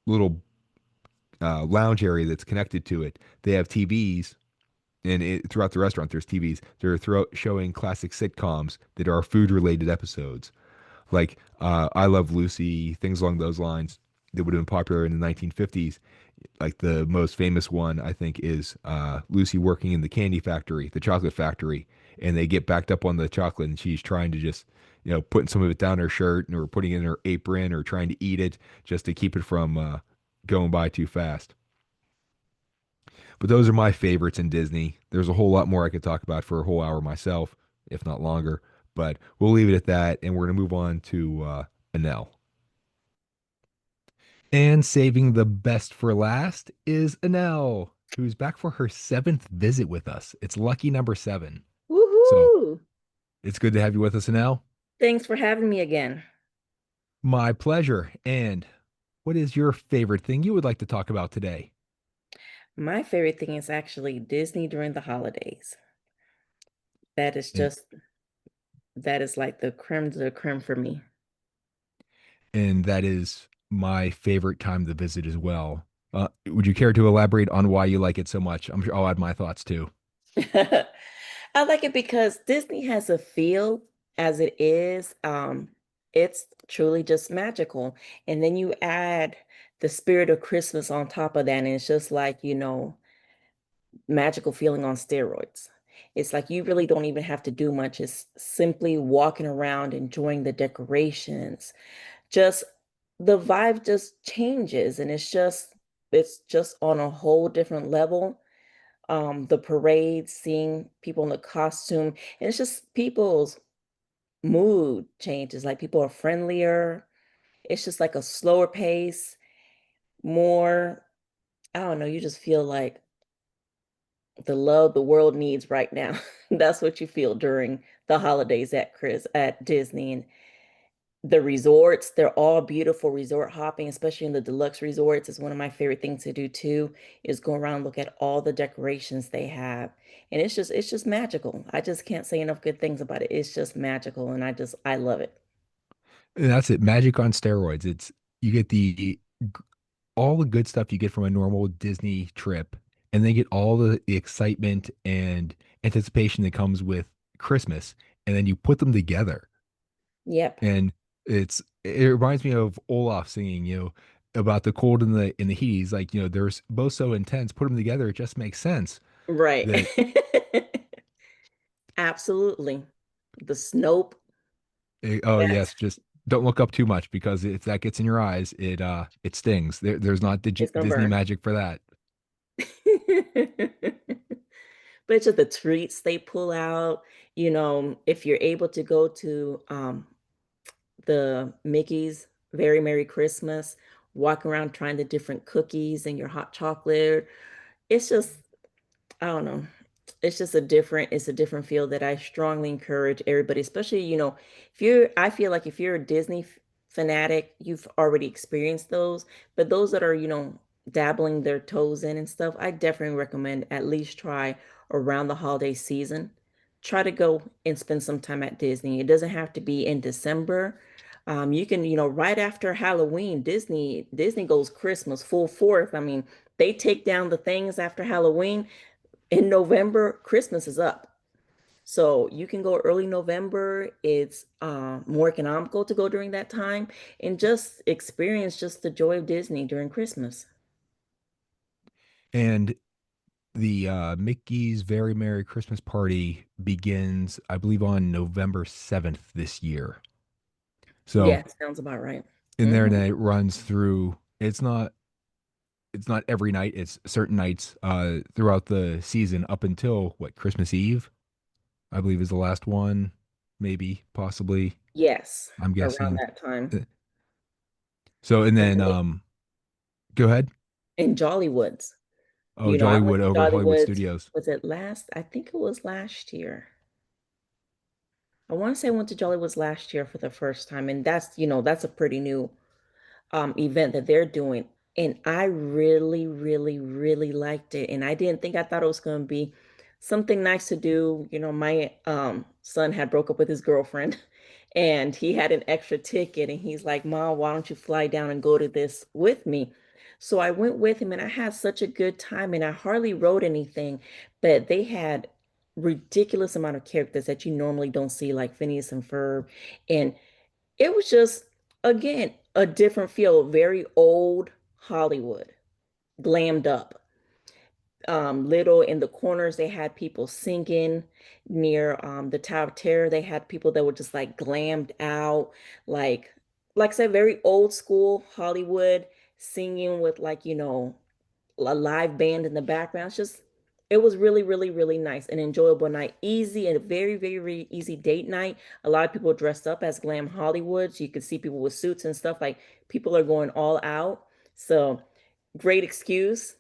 little lounge area that's connected to it, they have TVs, and throughout the restaurant, there's TVs. They're showing classic sitcoms that are food related episodes, like I Love Lucy, things along those lines that would have been popular in the 1950s. Like the most famous one, I think, is Lucy working in the candy factory, the chocolate factory, and they get backed up on the chocolate, and she's trying to just, putting some of it down her shirt or putting it in her apron or trying to eat it just to keep it from going by too fast. But those are my favorites in Disney. There's a whole lot more I could talk about for a whole hour myself, if not longer. But we'll leave it at that, and we're going to move on to Annell. And saving the best for last is Annell, who's back for her seventh visit with us. It's lucky number seven. So Woohoo! it's good to have you with us, Annell. Thanks for having me again. My pleasure. And what is your favorite thing you would like to talk about today? My favorite thing is actually Disney during the holidays. That is And, just, that is like the creme de la creme for me. and that is my favorite time to visit as well. Would you care to elaborate on why you like it so much? I'm sure I'll add my thoughts too. I like it because Disney has a feel as it is. It's truly just magical. And then you add the spirit of Christmas on top of that, and it's just like, magical feeling on steroids. It's like you really don't even have to do much. It's simply walking around, enjoying the decorations. Just the vibe just changes, and it's just on a whole different level. The parade, seeing people in the costume, and it's just people's mood changes. Like people are friendlier. It's just like a slower pace, more, I don't know, you just feel like the love the world needs right now. That's what you feel during the holidays at Disney. And the resorts, they're all beautiful. Resort hopping, especially in the deluxe resorts, is one of my favorite things to do too, is go around, look at all the decorations they have. And it's just magical. I just can't say enough good things about it. It's just magical, and I love it. And that's it. Magic on steroids. It's you get all the good stuff you get from a normal Disney trip, and then get all the excitement and anticipation that comes with Christmas, and then you put them together. Yep. And it reminds me of Olaf singing, about the cold and the heat. He's like, they're both so intense. Put them together, it just makes sense. Right. That Absolutely. The Snope. oh That's yes, just don't look up too much because if that gets in your eyes, it stings. There's not it's gonna Disney burn. magic for that. But it's just the treats they pull out. If you're able to go to the Mickey's Very Merry Christmas, walk around trying the different cookies and your hot chocolate. It's just, I don't know. It's a different feel that I strongly encourage everybody, especially, I feel like if you're a Disney fanatic, you've already experienced those. But those that are, dabbling their toes in and stuff, I definitely recommend at least try around the holiday season. Try to go and spend some time at Disney. It doesn't have to be in December. You can, right after Halloween, Disney goes Christmas full force. I mean, they take down the things after Halloween. In November, Christmas is up. So you can go early November. It's more economical to go during that time and just experience just the joy of Disney during Christmas. And the Mickey's Very Merry Christmas Party begins, I believe, on November 7th this year. So Yeah, sounds about right. in there, and Hmm. then it runs through. It's not every night. It's certain nights throughout the season up until what, Christmas Eve, I believe, is the last one, maybe, possibly. Yes, I'm around guessing. that time. Uh, So and And then then go ahead. in Jollywoods, Oh, I went Jollywood to over at Hollywood Jollywoods. Studios. Was it last? I think it was last year. I want to say I went to Jollywoods last year for the first time, and that's a pretty new event that they're doing. And I really, really, really liked it. And I didn't think I thought it was going to be something nice to do. You know, my son had broke up with his girlfriend and he had an extra ticket and he's like, "Mom, why don't you fly down and go to this with me?" So I went with him and I had such a good time and I hardly wrote anything, but they had ridiculous amount of characters that you normally don't see, like Phineas and Ferb. And it was just, again, a different feel, very old Hollywood, glammed up. Little in the corners, they had people singing near the Tower of Terror. They had people that were just like glammed out, like I said, very old school Hollywood, singing with like, a live band in the background. It was really, really, really nice, an enjoyable night, easy and a very, very, very easy date night. A lot of people dressed up as glam Hollywood. So you could see people with suits and stuff. Like people are going all out. So great excuse,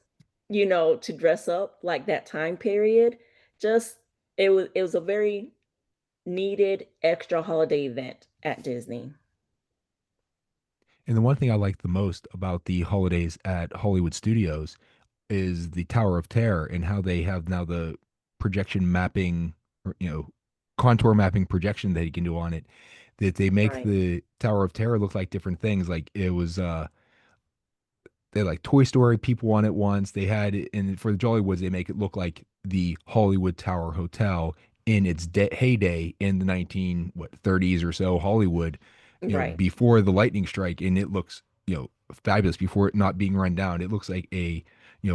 to dress up like that time period. Just it was a very needed extra holiday event at Disney. And the one thing I like the most about the holidays at Hollywood Studios is the Tower of Terror and how they have now the projection mapping, or, contour mapping projection that you can do on it. That they make Right. the Tower of Terror look like different things. Like it was, they had like Toy Story people on it once. They had, and for the Jollywoods, they make it look like the Hollywood Tower Hotel in its heyday in the 30s or so Hollywood, Right. before the lightning strike, and it looks, fabulous before it not being run down. It looks like a,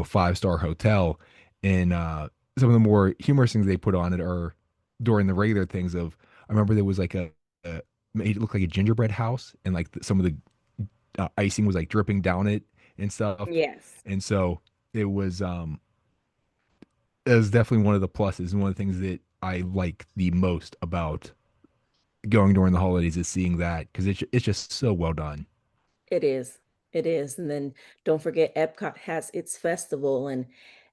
five-star hotel. And some of the more humorous things they put on it are during the regular things of, I remember there was like a made it look like a gingerbread house, and like some of the icing was like dripping down it and stuff. Yes, And so it was it was definitely one of the pluses, and one of the things that I like the most about going during the holidays is seeing that, because it's just so well done. it is. It is. And then don't forget Epcot has its festival and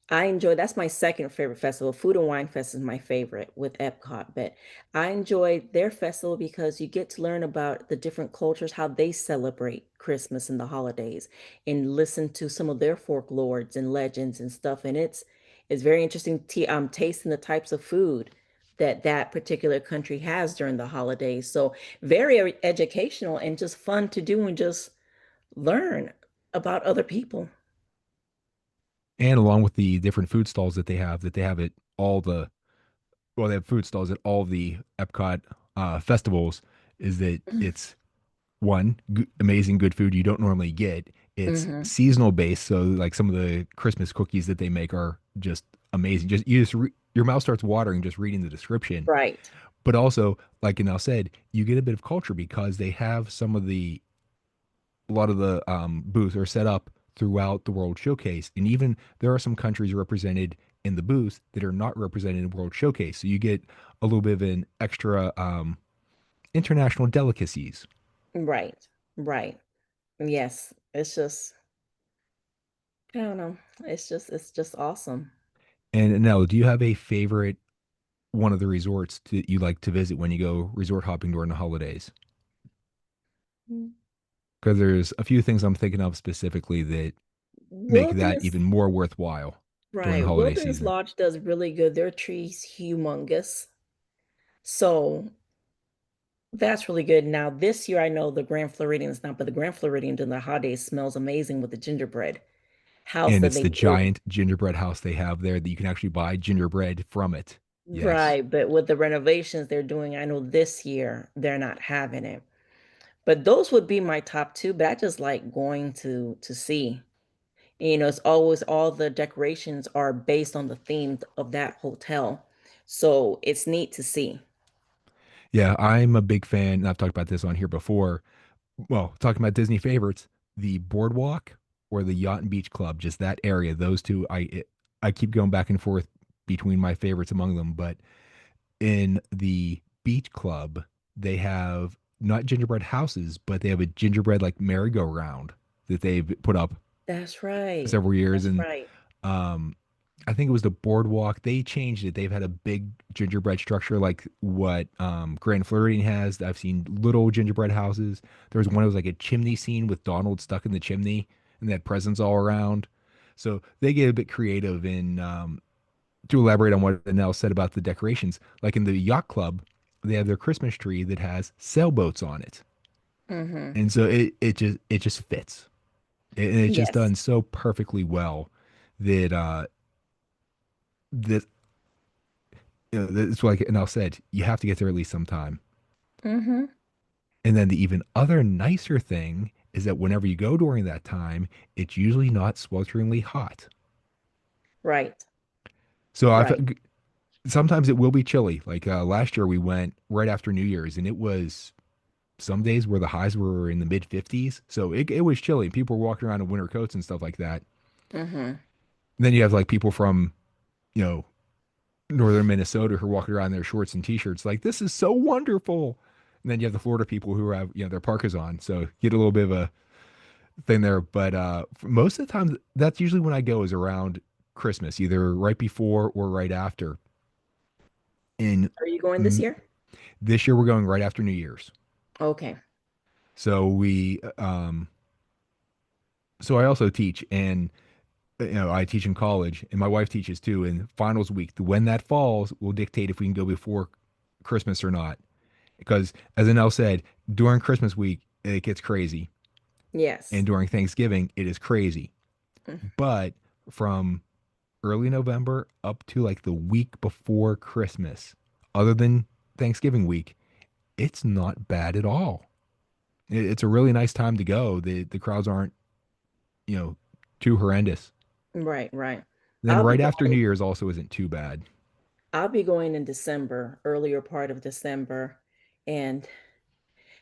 I enjoy that's my second favorite festival. Food and Wine Fest is my favorite with Epcot, but I enjoy their festival because you get to learn about the different cultures, how they celebrate Christmas and the holidays, and listen to some of their folklores and legends and stuff. And it's very interesting tasting the types of food that that particular country has during the holidays. So very educational and just fun to do and just learn about other people. And along with the different food stalls that they have at all the, well, they have food stalls at all the Epcot festivals, is that it's one, amazing good food you don't normally get. It's Hmm. seasonal based, so like some of the Christmas cookies that they make are just amazing. Just your mouth starts watering just reading the description. Right. But also, like Annell said, you get a bit of culture because they have some of the a lot of the booths are set up throughout the World Showcase, and even there are some countries represented in the booths that are not represented in World Showcase. So you get a little bit of an extra international delicacies. Right. Right. Yes. I don't know. It's just awesome. And Annell, do you have a favorite one of the resorts that you like to visit when you go resort hopping during the holidays? Mm. Because there's a few things I'm thinking of specifically that make that Wilderness, even more worthwhile during the right. holiday Wilderness season. Lodge does really good. Their tree's humongous. So that's really good. Now, this year, I know the Grand Floridian is not, but the Grand Floridian during the holidays smells amazing with the gingerbread house And that it's they the do. giant gingerbread house they have there that you can actually buy gingerbread from it. Yes. Right. But with the renovations they're doing, I know this year they're not having it. But those would be my top two. But I just like going to see. It's always all the decorations are based on the theme of that hotel. So it's neat to see. Yeah, I'm a big fan, and I've talked about this on here before. Well, talking about Disney favorites, the boardwalk or the yacht and beach club, just that area, those two, I keep going back and forth between my favorites among them. But in the beach club, they have not gingerbread houses, but they have a gingerbread like merry-go-round that they've put up That's right. several years. That's And right. um, I think it was the boardwalk. They changed it. They've had a big gingerbread structure like what Grand Floridian has. I've seen little gingerbread houses. There was one that was like a chimney scene with Donald stuck in the chimney, and they had presents all around. So they get a bit creative in to elaborate on what Annell said about the decorations, like in the yacht club, they have their Christmas tree that has sailboats on it, Mm-hmm. and so it just fits, and it's just Yes. done so perfectly well that that it's like Annell said, you have to get there at least sometime. Mm-hmm. And then the even other nicer thing is that whenever you go during that time, it's usually not swelteringly hot. Right. So I've Right. sometimes it will be chilly. Like last year, we went right after New Year's, and it was some days where the highs were in the mid 50s. So it was chilly. People were walking around in winter coats and stuff like that. Mm-hmm. And then you have like people from, you know, northern Minnesota who are walking around in their shorts and t-shirts, like, this is so wonderful. And then you have the Florida people who have, their parkas on. So you get a little bit of a thing there. But most of the time, that's usually when I go is around Christmas, either right before or right after. And Are you going this mm, year? this year we're going right after New Year's. Okay. So so I also teach, and I teach in college, and my wife teaches too. And finals week, when that falls, will dictate if we can go before Christmas or not. Because as Annell said, during Christmas week it gets crazy, and Yes. during Thanksgiving it is crazy. Mm. But from early November up to like the week before Christmas, other than Thanksgiving week, it's not bad at all. It's a really nice time to go. The crowds aren't, you know, too horrendous. Right, right. Then I'll be right after New going Year's also isn't too bad. I'll be going in December, earlier part of December. And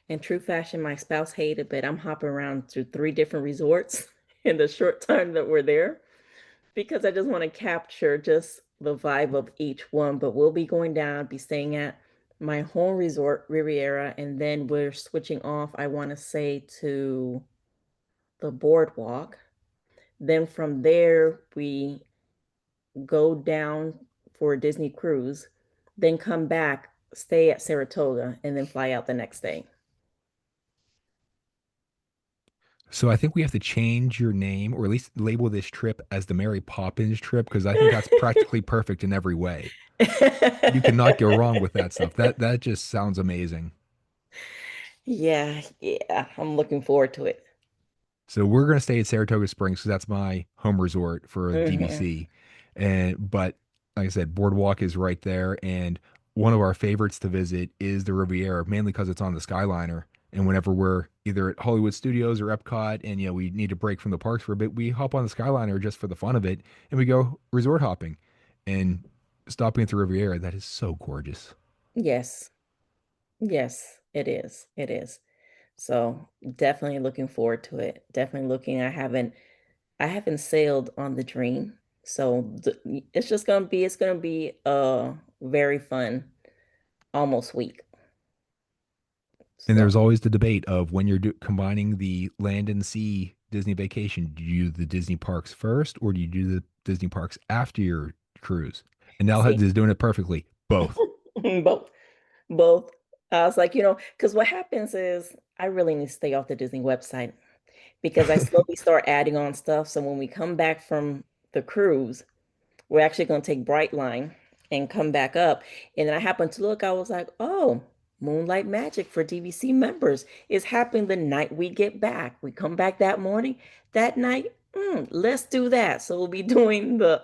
in true fashion, my spouse hated, but I'm hopping around to 3 different resorts in the short time that we're there because I just want to capture just the vibe of each one. But we'll be going down, be staying at my home resort, Riviera, and then we're switching off, I want to say, to the boardwalk. Then from there, we go down for a Disney cruise, then come back, stay at Saratoga, and then fly out the next day. So I think we have to change your name, or at least label this trip as the Mary Poppins trip, because I think that's practically perfect in every way. You cannot go wrong with that stuff. That just sounds amazing. Yeah, yeah, I'm looking forward to it. So we're gonna stay at Saratoga Springs because that's my home resort for Hmm. DVC. And but like I said, Boardwalk is right there, and one of our favorites to visit is the Riviera, mainly because it's on the Skyliner. And whenever we're either at Hollywood Studios or Epcot, and we need a break from the parks for a bit, we hop on the Skyliner just for the fun of it, and we go resort hopping and stopping at the Riviera. That is so gorgeous. Yes, yes, it is. It is. So definitely looking forward to it. Definitely looking. I haven't sailed on the Dream, so it's gonna be a very fun almost week. And So there's always the debate of when you're combining the land and sea Disney vacation, do you do the Disney parks first or do you do the Disney parks after your cruise? And now see, is doing it perfectly. Both. both, both. I was like, because what happens is I really need to stay off the Disney website because I slowly start adding on stuff. So when we come back from the cruise, we're actually going to take Brightline and come back up. And then I happened to look, I was like, oh, Moonlight Magic for DVC members is happening the night we get back. We come back that morning, that night, let's do that. So we'll be doing the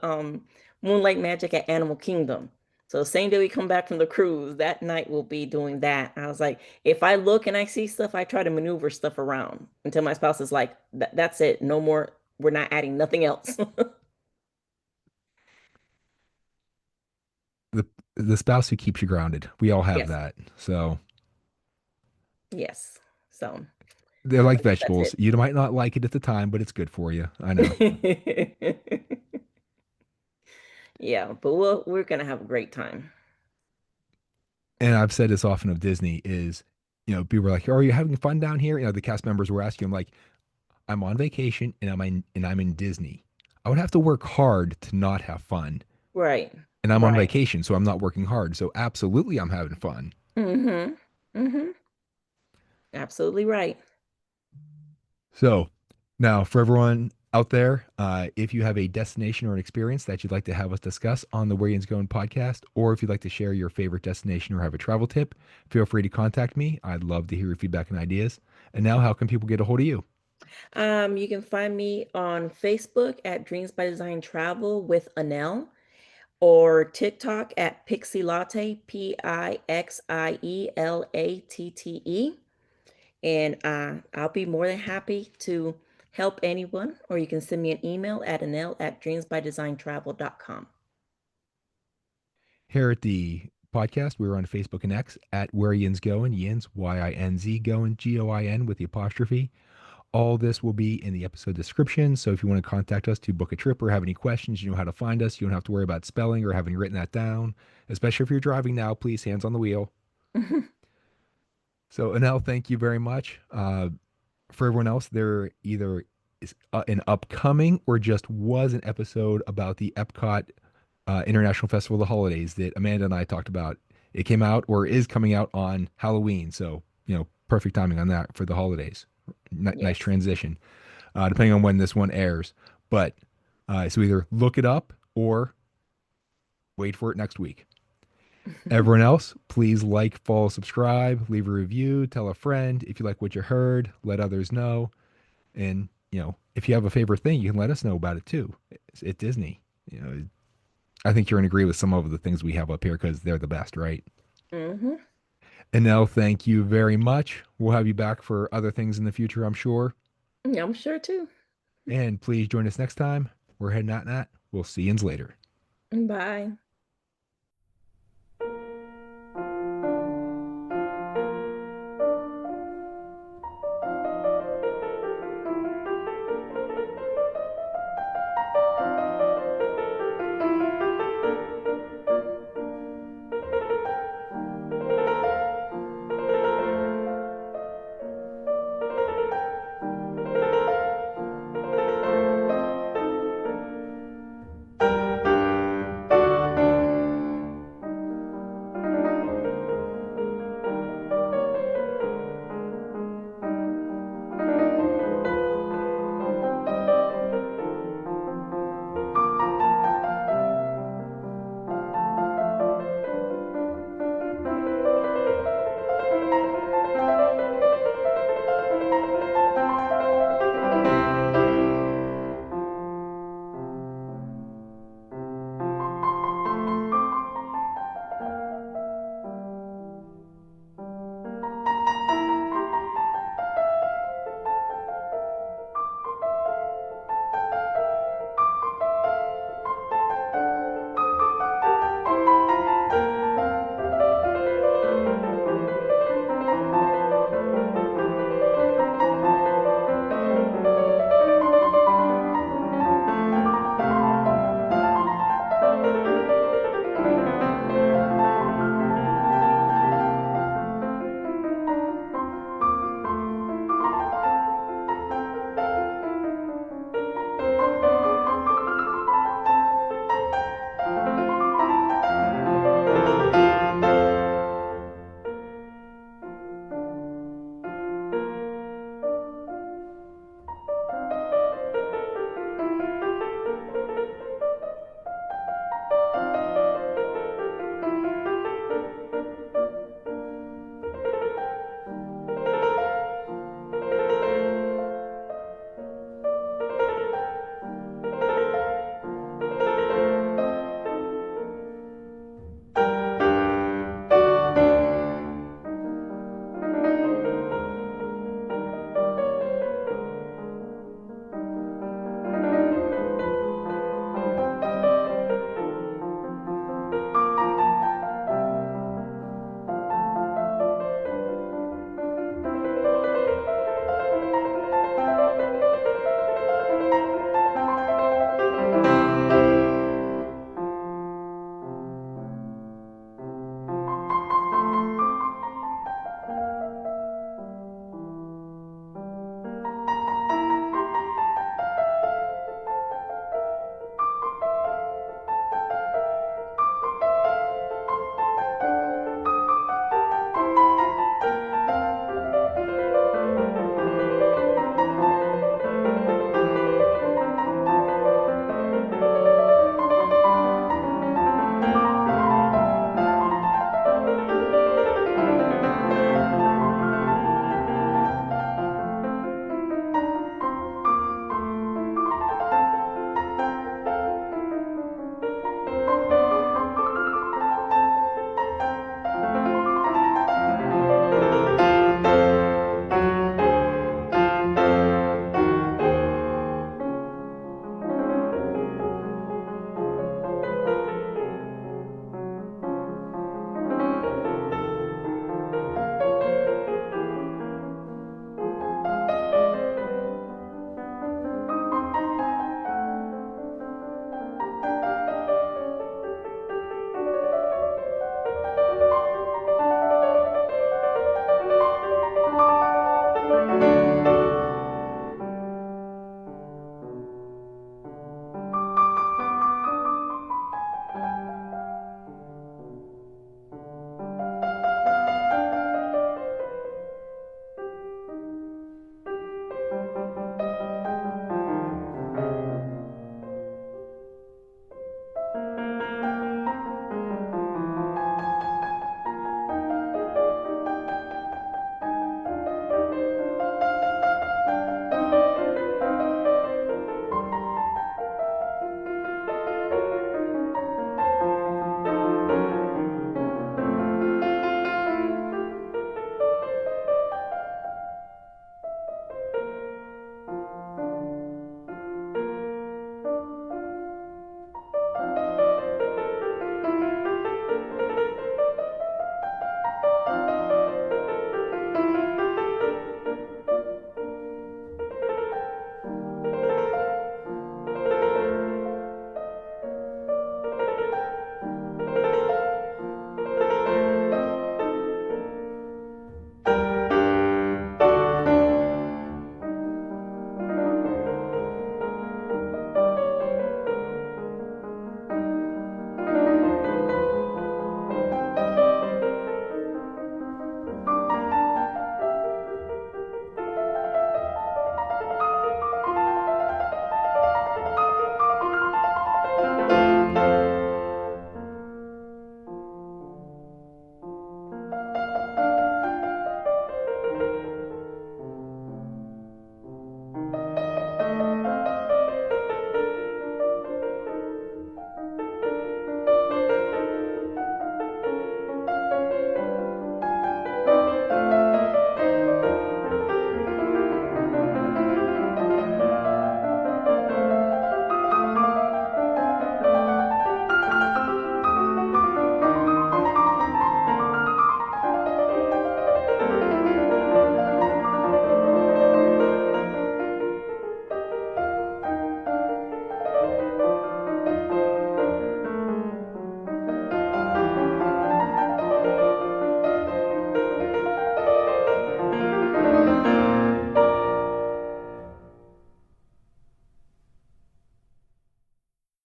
Moonlight Magic at Animal Kingdom. So same day we come back from the cruise, that night we'll be doing that. I was like, if I look and I see stuff, I try to maneuver stuff around until my spouse is like, that's it, no more, we're not adding nothing else. The the spouse who keeps you grounded. We all have Yes. that. So Yes. So, they're like but that's vegetables. You might not like it at the time, but it's good for you. I know. it. Yeah, but we're gonna have a great time. And I've said this often of Disney is, people are like, "Oh, are you having fun down here?" The cast members were asking. I'm like, I'm on vacation and I'm in Disney. I would have to work hard to not have fun. Right. And I'm on Right. vacation, so I'm not working hard. So absolutely I'm having fun. Mm-hmm. Mm-hmm. Absolutely right. So now for everyone out there, if you have a destination or an experience that you'd like to have us discuss on the Where Yinz Goin podcast, or if you'd like to share your favorite destination or have a travel tip, feel free to contact me. I'd love to hear your feedback and ideas. And now, how can people get a hold of you? You can find me on Facebook at Dreams by Design Travel with Annell, or TikTok at Pixie Latte, Pixie Latte. And I'll be more than happy to help anyone, or you can send me an email at Annell at dreamsbydesigntravel.com. Here at the podcast, we're on Facebook and X at Where Yinz Goin, Yinz, Yinz, Goin, Goin with the apostrophe. All this will be in the episode description. So if you want to contact us to book a trip or have any questions, you know how to find us. You don't have to worry about spelling or having written that down, especially if you're driving now. Please, hands on the wheel. So, Annell, thank you very much. For everyone else, there either is an upcoming or just was an episode about the Epcot International Festival of the Holidays that Amanda and I talked about. It came out or is coming out on Halloween. So, perfect timing on that for the holidays. Nice Yes. transition, depending on when this one airs. But so either look it up or wait for it next week. Everyone else, please like, follow, subscribe, leave a review, tell a friend if you like what you heard, let others know. And, if you have a favorite thing, you can let us know about it too. It's at Disney. I think you're going to agree with some of the things we have up here because they're the best, right? Mm-hmm. And now, thank you very much. We'll have you back for other things in the future, I'm sure. Yeah, I'm sure too. And please join us next time. We're heading out, Nat. We'll see you later. Bye.